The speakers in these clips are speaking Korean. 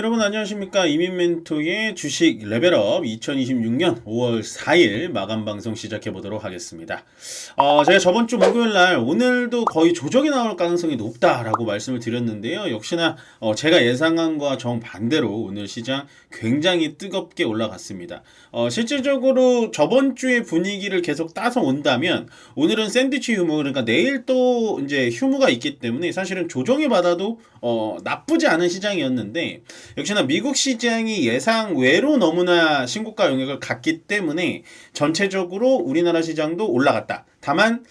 여러분 안녕하십니까. 이민멘토의 주식 레벨업 2026년 5월 4일 마감 방송 시작해 보도록 하겠습니다. 제가 저번 주 목요일 날 오늘도 거의 조정이 나올 가능성이 높다라고 말씀을 드렸는데요. 역시나 제가 예상한 거와 정반대로 오늘 시장 굉장히 뜨겁게 올라갔습니다. 실질적으로 저번 주의 분위기를 계속 따서 온다면 오늘은 샌드위치 휴무, 그러니까 내일 또 이제 휴무가 있기 때문에 사실은 조정이 받아도 나쁘지 않은 시장이었는데, 역시나 미국 시장이 예상 외로 너무나 신고가 영역을 갔기 때문에 전체적으로 우리나라 시장도 올라갔다. 다만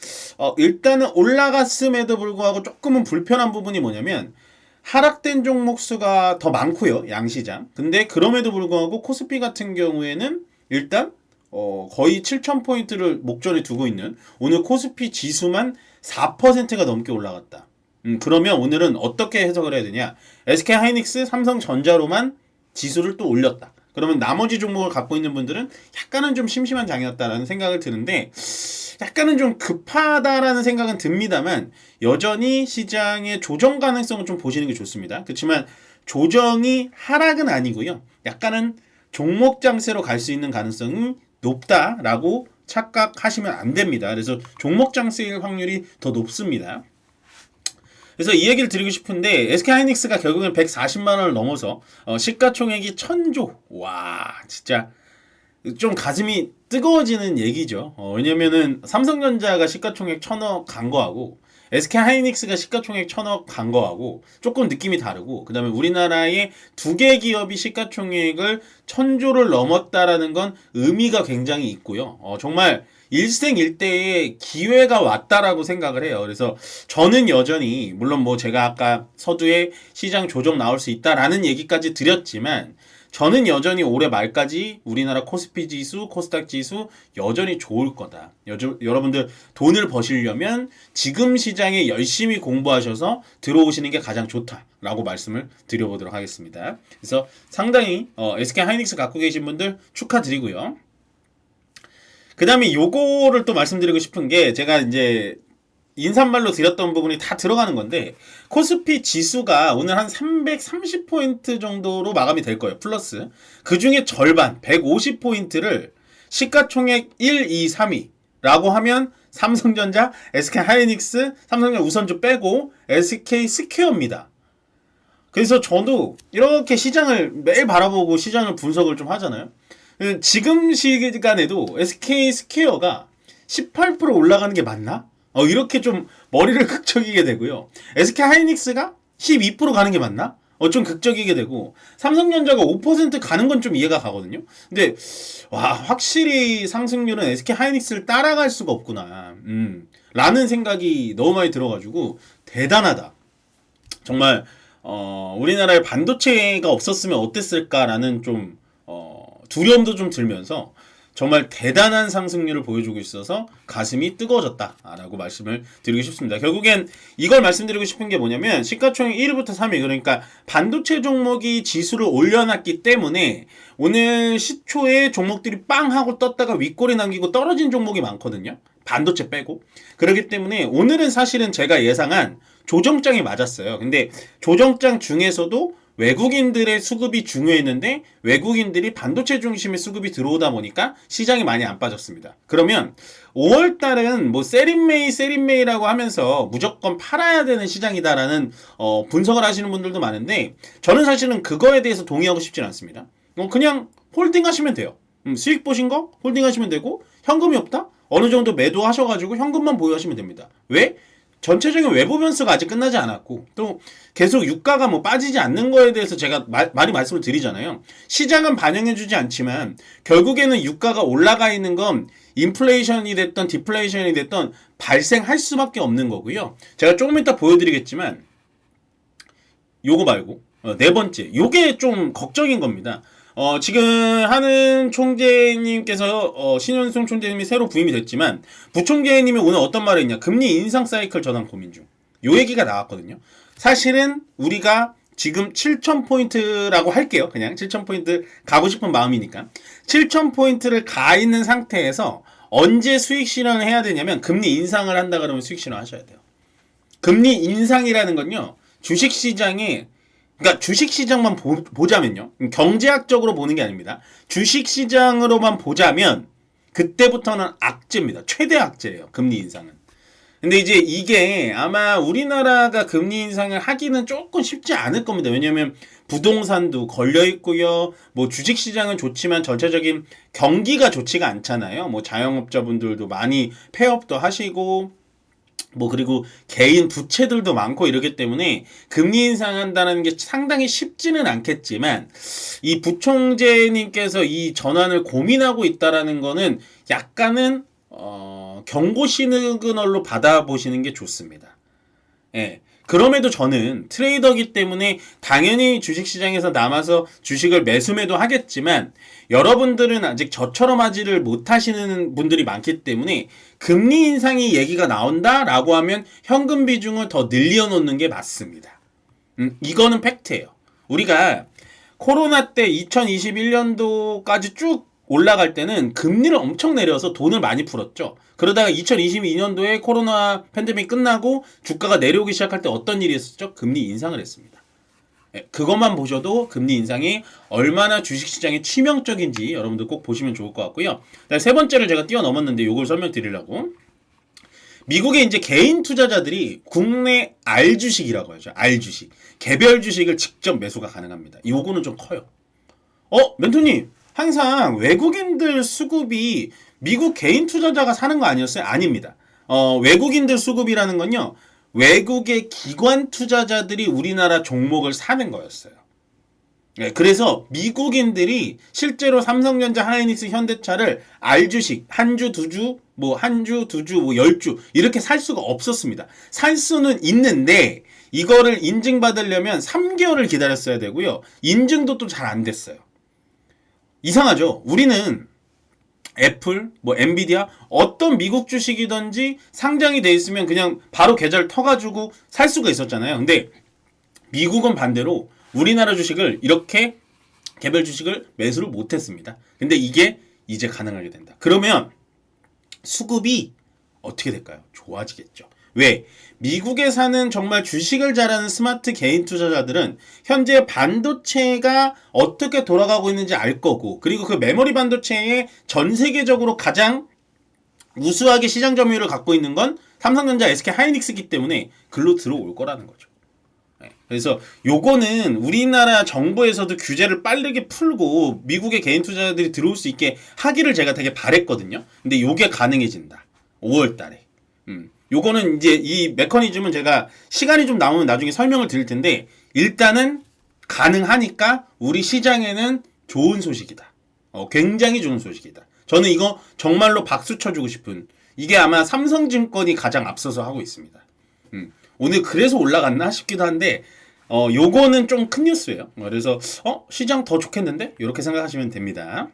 일단은 올라갔음에도 불구하고 조금은 불편한 부분이 뭐냐면 하락된 종목 수가 더 많고요, 양시장. 근데 그럼에도 불구하고 코스피 같은 경우에는 일단 거의 7,000포인트를 목전에 두고 있는 오늘 코스피 지수만 4%가 넘게 올라갔다. 그러면 오늘은 어떻게 해석을 해야 되냐? SK하이닉스, 삼성전자로만 지수를 또 올렸다. 그러면 나머지 종목을 갖고 있는 분들은 약간은 좀 심심한 장이었다라는 생각을 드는데, 약간은 좀 급하다라는 생각은 듭니다만 여전히 시장의 조정 가능성을 좀 보시는 게 좋습니다. 그렇지만 조정이 하락은 아니고요. 약간은 종목 장세로 갈 수 있는 가능성이 높다라고 착각하시면 안 됩니다. 그래서 종목 장세일 확률이 더 높습니다. 그래서 이 얘기를 드리고 싶은데, SK하이닉스가 결국엔 140만 원을 넘어서 시가총액이 1000조. 와, 진짜 좀 가슴이 뜨거워지는 얘기죠. 왜냐면은 삼성전자가 시가총액 1000억 간 거하고 SK하이닉스가 시가총액 1000억 간 거하고 조금 느낌이 다르고, 그 다음에 우리나라의 두 개 기업이 시가총액을 1000조를 넘었다라는 건 의미가 굉장히 있고요. 정말 일생일대의 기회가 왔다라고 생각을 해요. 그래서 저는 여전히, 물론 뭐 제가 아까 서두에 시장 조정 나올 수 있다라는 얘기까지 드렸지만, 저는 여전히 올해 말까지 우리나라 코스피 지수, 코스닥 지수 여전히 좋을 거다. 여러분들 돈을 버시려면 지금 시장에 열심히 공부하셔서 들어오시는 게 가장 좋다라고 말씀을 드려보도록 하겠습니다. 그래서 상당히 SK하이닉스 갖고 계신 분들 축하드리고요. 그 다음에 요거를 또 말씀드리고 싶은 게, 제가 이제 인사말로 드렸던 부분이 다 들어가는 건데, 코스피 지수가 오늘 한 330포인트 정도로 마감이 될 거예요. 플러스. 그 중에 절반, 150포인트를 시가총액 1, 2, 3위라고 하면 삼성전자, SK하이닉스, 삼성전자 우선주 빼고 SK스퀘어입니다. 그래서 저도 이렇게 시장을 매일 바라보고 시장을 분석을 좀 하잖아요. 지금 시간에도 SK스퀘어가 18% 올라가는 게 맞나? 이렇게 좀 머리를 극적이게 되고요. SK하이닉스가 12% 가는 게 맞나? 좀 극적이게 되고, 삼성전자가 5% 가는 건 좀 이해가 가거든요. 근데 와, 확실히 상승률은 SK하이닉스를 따라갈 수가 없구나. 라는 생각이 너무 많이 들어가지고 대단하다. 정말 우리나라에 반도체가 없었으면 어땠을까라는 좀 두려움도 좀 들면서 정말 대단한 상승률을 보여주고 있어서 가슴이 뜨거워졌다라고 말씀을 드리고 싶습니다. 결국엔 이걸 말씀드리고 싶은 게 뭐냐면, 시가총액 1위부터 3위, 그러니까 반도체 종목이 지수를 올려놨기 때문에 오늘 시초에 종목들이 빵 하고 떴다가 윗골이 남기고 떨어진 종목이 많거든요. 반도체 빼고. 그렇기 때문에 오늘은 사실은 제가 예상한 조정장이 맞았어요. 근데 조정장 중에서도 외국인들의 수급이 중요했는데 외국인들이 반도체 중심의 수급이 들어오다 보니까 시장이 많이 안 빠졌습니다. 그러면 5월달은 뭐 세린메이라고 하면서 무조건 팔아야 되는 시장이다라는 분석을 하시는 분들도 많은데, 저는 사실은 그거에 대해서 동의하고 싶지는 않습니다. 그냥 홀딩 하시면 돼요. 수익 보신 거 홀딩 하시면 되고, 현금이 없다? 어느 정도 매도하셔가지고 현금만 보유하시면 됩니다. 왜? 전체적인 외부 변수가 아직 끝나지 않았고, 또 계속 유가가 뭐 빠지지 않는 거에 대해서 제가 많이 말씀을 드리잖아요. 시장은 반영해주지 않지만 결국에는 유가가 올라가 있는 건 인플레이션이 됐던 디플레이션이 됐던 발생할 수밖에 없는 거고요. 제가 조금 이따 보여드리겠지만 요거 말고 네 번째, 요게 좀 걱정인 겁니다. 지금 하는 총재님께서 신현승 총재님이 새로 부임이 됐지만, 부총재님이 오늘 어떤 말을 했냐, 금리 인상 사이클 전환 고민 중, 요 얘기가 나왔거든요. 사실은 우리가 지금 7,000포인트라고 할게요. 그냥 7,000포인트 가고 싶은 마음이니까 7,000포인트를 가 있는 상태에서 언제 수익 실현을 해야 되냐면, 금리 인상을 한다 그러면 수익 실현 하셔야 돼요. 금리 인상이라는 건요, 주식시장에 그러니까 주식시장만 보자면요. 경제학적으로 보는 게 아닙니다. 주식시장으로만 보자면 그때부터는 악재입니다. 최대 악재예요. 금리 인상은. 근데 이제 이게 아마 우리나라가 금리 인상을 하기는 조금 쉽지 않을 겁니다. 왜냐하면 부동산도 걸려 있고요. 뭐 주식시장은 좋지만 전체적인 경기가 좋지가 않잖아요. 뭐 자영업자분들도 많이 폐업도 하시고 뭐 그리고 개인 부채들도 많고 이러기 때문에 금리 인상한다는 게 상당히 쉽지는 않겠지만 이 부총재님께서 이 전환을 고민하고 있다라는 거는 약간은 경고 시그널로 받아보시는 게 좋습니다. 예. 그럼에도 저는 트레이더기 때문에 당연히 주식시장에서 남아서 주식을 매수매도 하겠지만 여러분들은 아직 저처럼 하지를 못하시는 분들이 많기 때문에 금리 인상이 얘기가 나온다라고 하면 현금 비중을 더 늘려놓는 게 맞습니다. 이거는 팩트예요. 우리가 코로나 때 2021년도까지 쭉 올라갈 때는 금리를 엄청 내려서 돈을 많이 풀었죠. 그러다가 2022년도에 코로나 팬데믹 끝나고 주가가 내려오기 시작할 때 어떤 일이 있었죠? 금리 인상을 했습니다. 그것만 보셔도 금리 인상이 얼마나 주식시장에 치명적인지 여러분들 꼭 보시면 좋을 것 같고요. 세 번째를 제가 뛰어넘었는데 이걸 설명드리려고. 미국의 이제 개인 투자자들이 국내 R주식이라고 하죠. R주식. 개별 주식을 직접 매수가 가능합니다. 요거는 좀 커요. 멘토님, 항상 외국인들 수급이 미국 개인 투자자가 사는 거 아니었어요? 아닙니다. 외국인들 수급이라는 건요, 외국의 기관 투자자들이 우리나라 종목을 사는 거였어요. 네, 그래서 미국인들이 실제로 삼성전자, 하이닉스, 현대차를 R주식, 한 주, 두 주, 한 주, 두 주, 10주 이렇게 살 수가 없었습니다. 살 수는 있는데 이거를 인증받으려면 3개월을 기다렸어야 되고요. 인증도 또 잘 안 됐어요. 이상하죠? 우리는 애플, 엔비디아 어떤 미국 주식이든지 상장이 돼 있으면 그냥 바로 계좌를 터가지고 살 수가 있었잖아요. 근데 미국은 반대로 우리나라 주식을 이렇게 개별 주식을 매수를 못했습니다. 근데 이게 이제 가능하게 된다. 그러면 수급이 어떻게 될까요? 좋아지겠죠. 왜? 미국에 사는 정말 주식을 잘하는 스마트 개인 투자자들은 현재 반도체가 어떻게 돌아가고 있는지 알 거고, 그리고 그 메모리 반도체에 전 세계적으로 가장 우수하게 시장 점유율을 갖고 있는 건 삼성전자, SK 하이닉스이기 때문에 글로 들어올 거라는 거죠. 그래서 요거는 우리나라 정부에서도 규제를 빠르게 풀고 미국의 개인 투자자들이 들어올 수 있게 하기를 제가 되게 바랬거든요. 근데 요게 가능해진다. 5월 달에. 요거는 이제 이 메커니즘은 제가 시간이 좀 남으면 나중에 설명을 드릴 텐데 일단은 가능하니까 우리 시장에는 좋은 소식이다. 굉장히 좋은 소식이다. 저는 이거 정말로 박수 쳐주고 싶은, 이게 아마 삼성증권이 가장 앞서서 하고 있습니다. 오늘 그래서 올라갔나 싶기도 한데 요거는 좀 큰 뉴스예요. 그래서 시장 더 좋겠는데? 이렇게 생각하시면 됩니다.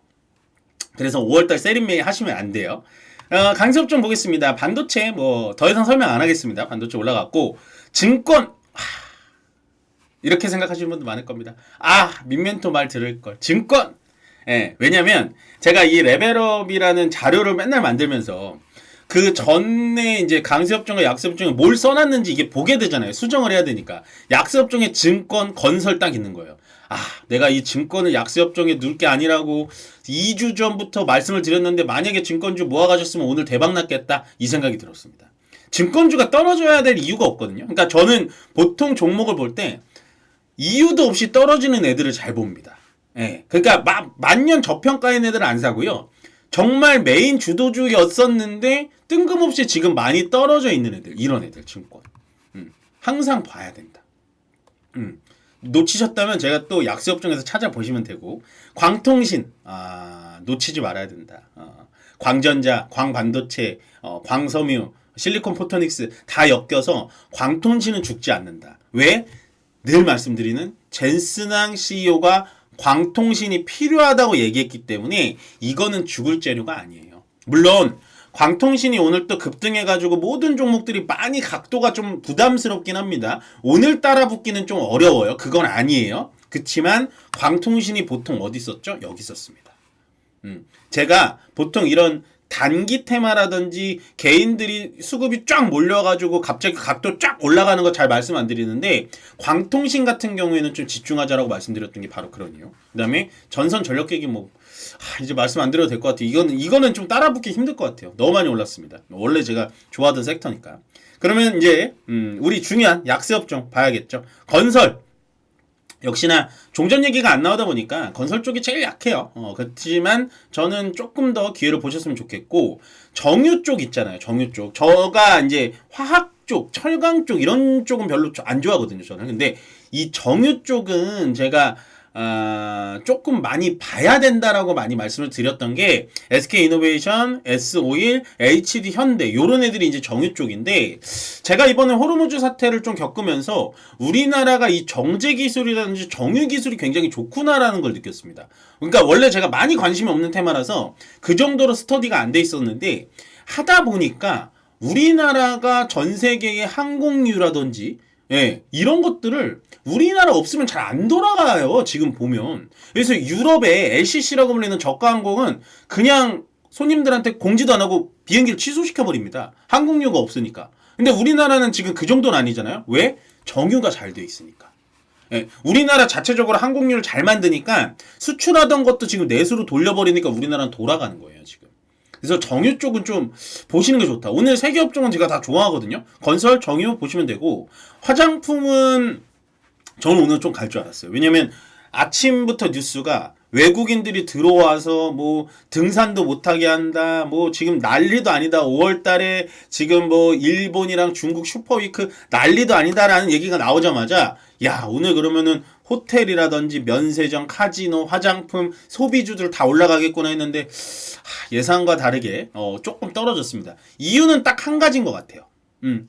그래서 5월달 세린메이 하시면 안 돼요. 강세업 좀 보겠습니다. 반도체 더 이상 설명 안 하겠습니다. 반도체 올라갔고 증권 이렇게 생각하시는 분도 많을 겁니다. 민멘토 말 들을 걸. 증권. 왜냐면 제가 이 레벨업이라는 자료를 맨날 만들면서 그 전에 이제 강세업종과 약세업종에 뭘 써놨는지 이게 보게 되잖아요. 수정을 해야 되니까. 약세업종에 증권, 건설 딱 있는 거예요. 내가 이 증권을 약세업종에 넣을 게 아니라고 2주 전부터 말씀을 드렸는데 만약에 증권주 모아가셨으면 오늘 대박 났겠다 이 생각이 들었습니다. 증권주가 떨어져야 될 이유가 없거든요. 그러니까 저는 보통 종목을 볼 때 이유도 없이 떨어지는 애들을 잘 봅니다. 그러니까 만년 저평가인 애들은 안 사고요. 정말 메인 주도주였었는데 뜬금없이 지금 많이 떨어져 있는 애들, 이런 애들 증권 항상 봐야 된다. 놓치셨다면 제가 또 약세업종에서 찾아보시면 되고, 광통신 놓치지 말아야 된다. 광전자, 광반도체, 광섬유, 실리콘 포토닉스 다 엮여서 광통신은 죽지 않는다. 왜? 늘 말씀드리는 젠스낭 CEO가 광통신이 필요하다고 얘기했기 때문에 이거는 죽을 재료가 아니에요. 물론 광통신이 오늘 또 급등해가지고 모든 종목들이 많이 각도가 좀 부담스럽긴 합니다. 오늘 따라 붙기는 좀 어려워요. 그건 아니에요. 그치만 광통신이 보통 어디 있었죠? 여기 있었습니다. 제가 보통 이런 단기 테마라든지 개인들이 수급이 쫙 몰려가지고 갑자기 각도 쫙 올라가는 거 잘 말씀 안 드리는데 광통신 같은 경우에는 좀 집중하자라고 말씀드렸던 게 바로 그런 이유. 그다음에 전선 전력계기 뭐 이제 말씀 안 드려도 될 것 같아요. 이거는 좀 따라붙기 힘들 것 같아요. 너무 많이 올랐습니다. 원래 제가 좋아하던 섹터니까. 그러면 이제 우리 중요한 약세 업종 봐야겠죠. 건설. 역시나 종전 얘기가 안 나오다 보니까 건설 쪽이 제일 약해요. 그렇지만 저는 조금 더 기회를 보셨으면 좋겠고 정유 쪽 있잖아요. 정유 쪽. 저가 이제 화학 쪽, 철강 쪽 이런 쪽은 별로 안 좋아하거든요. 저는. 근데 이 정유 쪽은 제가 조금 많이 봐야 된다라고 많이 말씀을 드렸던 게 SK이노베이션, S51, HD 현대 요런 애들이 이제 정유 쪽인데 제가 이번에 호르무즈 사태를 좀 겪으면서 우리나라가 이 정제 기술이라든지 정유 기술이 굉장히 좋구나라는 걸 느꼈습니다. 그러니까 원래 제가 많이 관심이 없는 테마라서 그 정도로 스터디가 안 돼 있었는데 하다 보니까 우리나라가 전 세계의 항공유라든지 이런 것들을 우리나라 없으면 잘 안 돌아가요. 지금 보면. 그래서 유럽의 LCC라고 불리는 저가 항공은 그냥 손님들한테 공지도 안 하고 비행기를 취소시켜버립니다. 항공료가 없으니까. 근데 우리나라는 지금 그 정도는 아니잖아요. 왜? 정유가 잘 돼 있으니까. 우리나라 자체적으로 항공유를 잘 만드니까 수출하던 것도 지금 내수로 돌려버리니까 우리나라는 돌아가는 거예요. 지금. 그래서 정유 쪽은 좀 보시는 게 좋다. 오늘 세 개 업종은 제가 다 좋아하거든요. 건설, 정유 보시면 되고 화장품은 저는 오늘 좀 갈 줄 알았어요. 왜냐면 아침부터 뉴스가 외국인들이 들어와서 뭐 등산도 못하게 한다. 뭐 지금 난리도 아니다. 5월 달에 지금 뭐 일본이랑 중국 슈퍼위크 난리도 아니다라는 얘기가 나오자마자 야, 오늘 그러면은 호텔이라든지 면세점, 카지노, 화장품, 소비주들 다 올라가겠구나 했는데 예상과 다르게 조금 떨어졌습니다. 이유는 딱 한 가지인 것 같아요.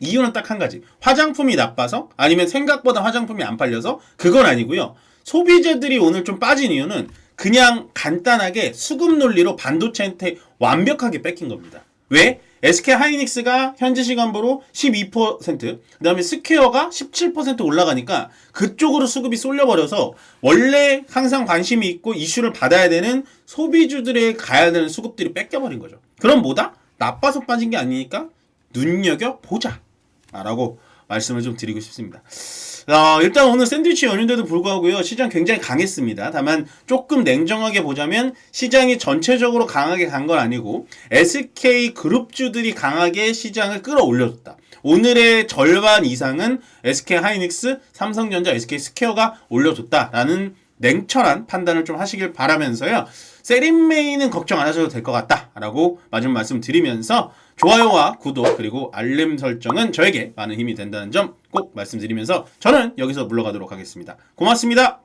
이유는 딱 한 가지. 화장품이 나빠서 아니면 생각보다 화장품이 안 팔려서 그건 아니고요. 소비재들이 오늘 좀 빠진 이유는 그냥 간단하게 수급 논리로 반도체한테 완벽하게 뺏긴 겁니다. 왜? SK 하이닉스가 현지 시간으로 12%, 그 다음에 스퀘어가 17% 올라가니까 그쪽으로 수급이 쏠려버려서 원래 항상 관심이 있고 이슈를 받아야 되는 소비주들에 가야 되는 수급들이 뺏겨버린 거죠. 그럼 뭐다? 나빠서 빠진 게 아니니까 눈여겨보자 라고 말씀을 좀 드리고 싶습니다. 일단 오늘 샌드위치 연휴인데도 불구하고요. 시장 굉장히 강했습니다. 다만 조금 냉정하게 보자면 시장이 전체적으로 강하게 간 건 아니고 SK 그룹주들이 강하게 시장을 끌어올려줬다. 오늘의 절반 이상은 SK 하이닉스, 삼성전자, SK 스퀘어가 올려줬다라는 냉철한 판단을 좀 하시길 바라면서요. 세린메이는 걱정 안 하셔도 될 것 같다라고 마지막 말씀 드리면서 좋아요와 구독 그리고 알림 설정은 저에게 많은 힘이 된다는 점 꼭 말씀드리면서 저는 여기서 물러가도록 하겠습니다. 고맙습니다.